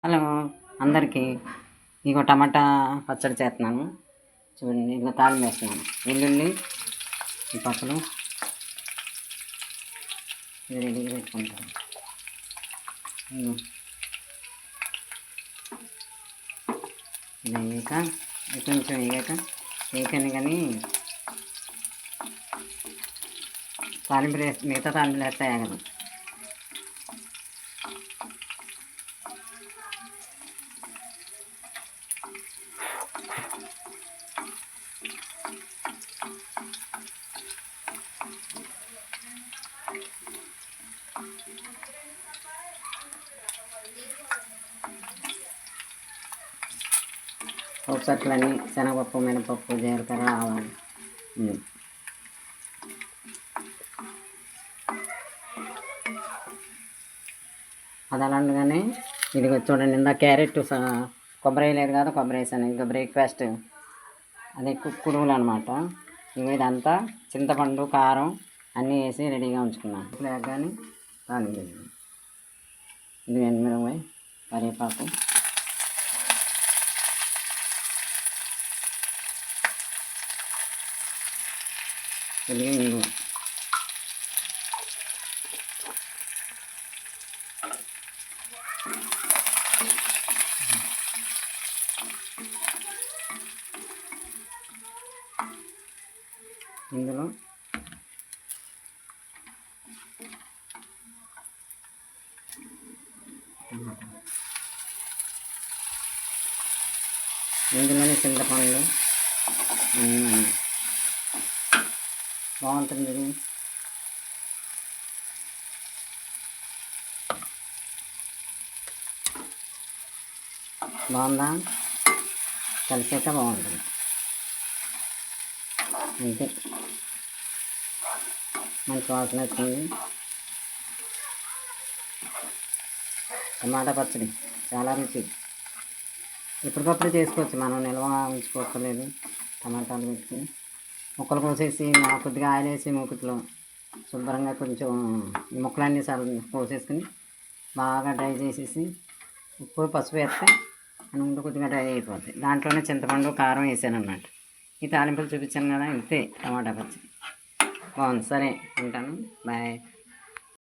Hello అందరికీ. ఇగో టమాటా పచ్చడి చేస్తున్నాను చూడండి. ఇగో తాలింపు వేస్తున్నాను. వెల్లుల్లి పప్పులు రెడీగా పెట్టుకుంటాను. ఇది అయ్యాక కొంచెం వేయకని కానీ తాలింపు మిగతా తాలింపులు వేస్తాయా కదా. పప్పుసట్లన్నీ శనగపప్పు, మినపప్పు, జీలకర్ర, ఆవాలు. అది అలాంటిగానే ఇదిగో చూడండి. ఇందా క్యారెట్ కొబ్బరి వేయలేదు కదా, కొబ్బరి వేసాను. ఇంకా బ్రేక్ఫాస్ట్ అదే కుడుములు అనమాట. ఇదంతా చింతపండు, కారం అన్నీ వేసి రెడీగా ఉంచుకున్నాను. లేక కానీ తాలింపు ఇది ఎండుమిరపకాయ, కరివేపాకు, ఇంగువ. ఇందులో ఇందులోనే చింతపండు బాగుంటుంది. బాగుందా? కలిసాక బాగుంటుంది అంతే. మంచి వాసన వచ్చింది. టమాటా పచ్చడి చాలా రుచి. ఎప్పటికప్పుడు చేసుకోవచ్చు, మనం నిల్వ ఉంచుకోవట్లేదు. టమాటాలు పెట్టుకుని ముక్కలు కోసేసి కొద్దిగా ఆయిల్ వేసి మూకుట్లో శుభ్రంగా కొంచెం ఈ ముక్కలన్నీ కోసేసుకుని బాగా డ్రై చేసేసి ఉప్పు, పసుపు వేస్తే ముందు కొద్దిగా డ్రై అయిపోతాయి. దాంట్లోనే చింతపండు, కారం వేసాను అన్నమాట. ఈ తాలింపులు చూపించాను కదా, ఇంతే టమాటా పచ్చడి. బాగుంది. సరే ఉంటాను, బాయ్.